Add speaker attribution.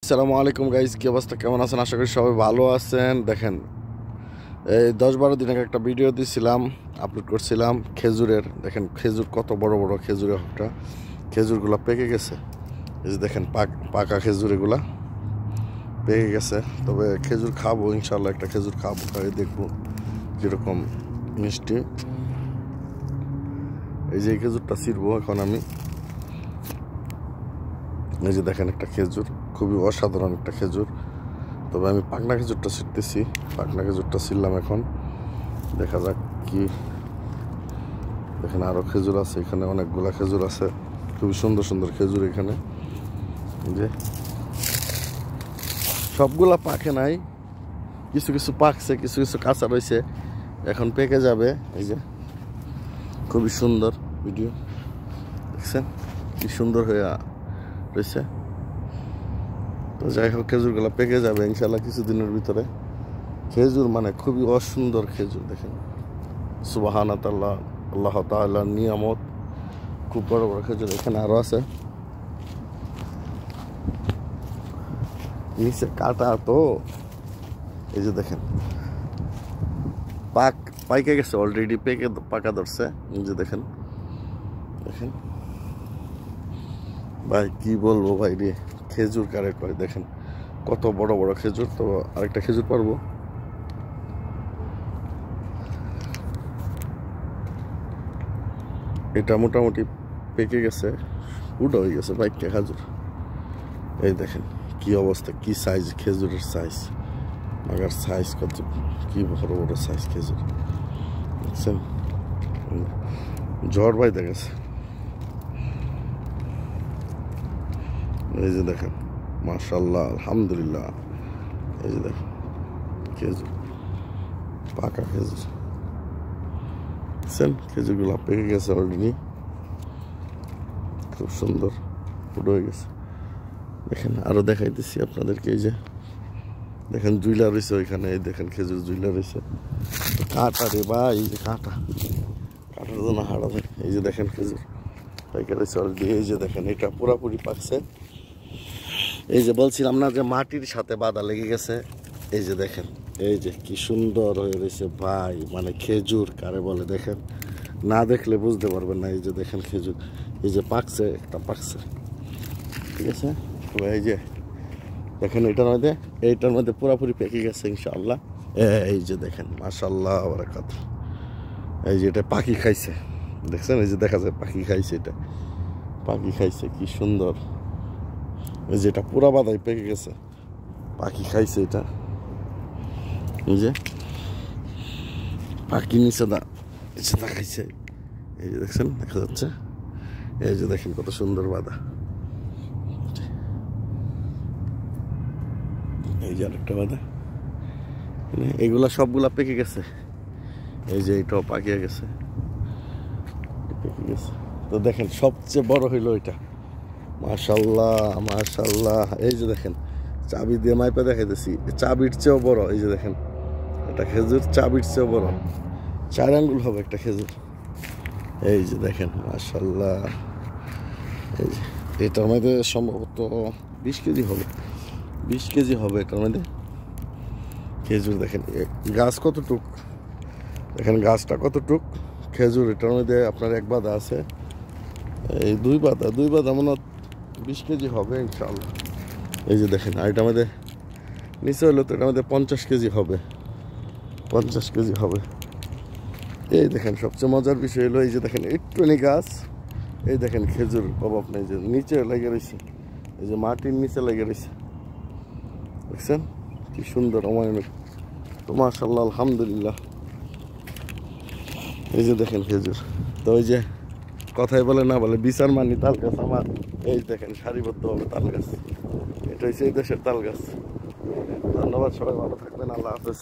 Speaker 1: আসসালামু আলাইকুম গাইজ, কি অবস্থা, কেমন আছেন? আশা করি সবাই ভালো আছেন। দেখেন, এই 10-12 দিন আগে একটা ভিডিও দিয়েছিলাম, আপলোড করছিলাম খেজুরের। দেখেন খেজুর কত বড় বড় খেজুরের হকটা, খেজুরগুলো পেকে গেছে। এই যে দেখেন পাকা খেজুর, এগুলা পেকে গেছে। তবে খেজুর খাবো ইনশাল্লাহ, একটা খেজুর খাবো, খাই দেখবো কীরকম মিষ্টি। এই যে এই খেজুরটা ছিঁড়বো এখন আমি। এই যে দেখেন একটা খেজুর, খুবই অসাধারণ একটা খেজুর। তবে আমি পাকনা খেজুরটা ছিঁড়তেছি, পাকনা খেজুরটা ছিঁড়লাম এখন। দেখা যাক কি। এখানে আরও খেজুর আছে, এখানে অনেকগুলা খেজুর আছে, খুবই সুন্দর সুন্দর খেজুর এখানে। যে সবগুলা পাকে নাই, কিছু কিছু পাকছে, কিছু কিছু কাঁচা রয়েছে, এখন পেকে যাবে। এই যে খুবই সুন্দর ভিডিও দেখছেন, কি সুন্দর হয়ে রয়েছে। তো যাই হোক, খেজুরগুলো পেকে যাবে ইনশাল্লাহ কিছুদিনের ভিতরে। খেজুর মানে খুবই অসুন্দর খেজুর। দেখেন সুবহানাত আল্লাহ, আল্লাহ তাআলার নিয়ামত, খুব বড় বড় খেজুর। এখানে আরো আছে, নিচে কাটা। তো এই যে দেখেন পাইকে গেছে অলরেডি, পাকা ধরছে। এই যে দেখেন দেখেন ভাই, কি বলবো ভাই রে, খেজুর কারে কয় দেখেন কত বড় বড় খেজুর। তো আরেকটা খেজুর পারবো। এটা মোটামুটি পেকে গেছে, উডা হয়ে গেছে বাইকটা খেজুর। এই দেখেন কি অবস্থা, কি সাইজ খেজুরের সাইজ, মাগার সাইজ কত, কি বড় বড় সাইজ খেজুর দেখছেন। ঝড় বাইতে গেছে। এই যে দেখেন মাশাআল্লাহ, আলহামদুলিল্লাহ। এই যে দেখেন খেজুর, পাকা খেজুর দেখছেন, খেজুরগুলো পেকে গেছে অলরেডি, খুব সুন্দর ফুটো হয়ে গেছে। দেখেন আরো দেখাইতেছি আপনাদেরকে। এই যে দেখেন জুইলা রয়েছে ওইখানে, এই দেখেন খেজুর জুইলা রয়েছে। কাঁটা রে ভাই, এই যে কাঁটার জন্য হারা যায়। এই যে দেখেন খেজুর পাইকা রয়েছে অলরেডি। এই যে দেখেন এটা পুরাপুরি পাকছে। এই যে বলছিলাম না যে মাটির সাথে বাধা লেগে গেছে। এই যে দেখেন, এই যে কি সুন্দর হয়ে রয়েছে ভাই, মানে খেজুর কারে বলে দেখেন, না দেখলে বুঝতে পারবেন না। এই যে দেখেন খেজুর, এই যে পাকছে, একটা পাকছে, ঠিক আছে। এই যে দেখেন এইটার মধ্যে পুরাপুরি পেকে গেছে ইনশাআল্লাহ। এই যে দেখেন মাশাআল্লাহ বারাকাত। এই যে এটা পাখি খাইছে দেখছেন, এই যে দেখা যায় পাখি খাইছে, এটা পাখি খাইছে, কি সুন্দর। এই যে এটা পুরা বাদাই পেকে গেছে, পাখি খাইছে এটা। এই যে পাখি নিচে খাইছে, এই যে দেখছেন, দেখা যাচ্ছে। এই যে দেখেন কত সুন্দর বাদা। এই যে আরেকটা বাদা, এইগুলা সবগুলা পেকে গেছে। এই যে এটাও পাকিয়ে গেছে, পেকে গেছে। তো দেখেন সবচেয়ে বড় হইলো এটা, মাশাআল্লাহ মাশাআল্লাহ। এই যে দেখেন চাবি দিয়ে মাইপা দেখাইতেছি, চাবির চেয়েও বড়। এই যে দেখেন একটা খেজুর চাবির চেয়েও বড়, 4 আঙ্গুল হবে একটা খেজুর। এই যে দেখেন মাশাআল্লাহ। এই যে এটার মধ্যে সম্ভবত 20 কেজি হবে, 20 কেজি হবে এটার মধ্যে খেজুর। দেখেন গাছ কতটুক, দেখেন গাছটা কতটুক, খেজুর এটার মধ্যে আপনার এক বাদা আছে, এই দুই বাদা মনে 20 কেজি হবে ইনশাআল্লাহ। এই যে দেখেন, আর এটার মধ্যে নিচে হলো তো এটার মধ্যে 50 কেজি হবে, 50 কেজি হবে। এই দেখেন সবচেয়ে মজার বিষয় হলো, এই যে দেখেন একটুখানি গাছ, এই দেখেন খেজুর অভাব নেই, যে নিচে লেগে রয়েছে, এই যে মাটির নিচে লেগে রয়েছে দেখছেন, কি সুন্দর অমায়িক। তো মাশাআল্লাহ আলহামদুলিল্লাহ। এই যে দেখেন খেজুর। তো ওই যে কথাই বলে না বলে, বিচার মানি তাল গাছ আমার। এই দেখেন সারিবদ্ধ হবে তাল গাছ, এটা হচ্ছে এই দেশের তাল গাছ। ধন্যবাদ, সবাই ভালো থাকবেন, আল্লাহ হাফেজ।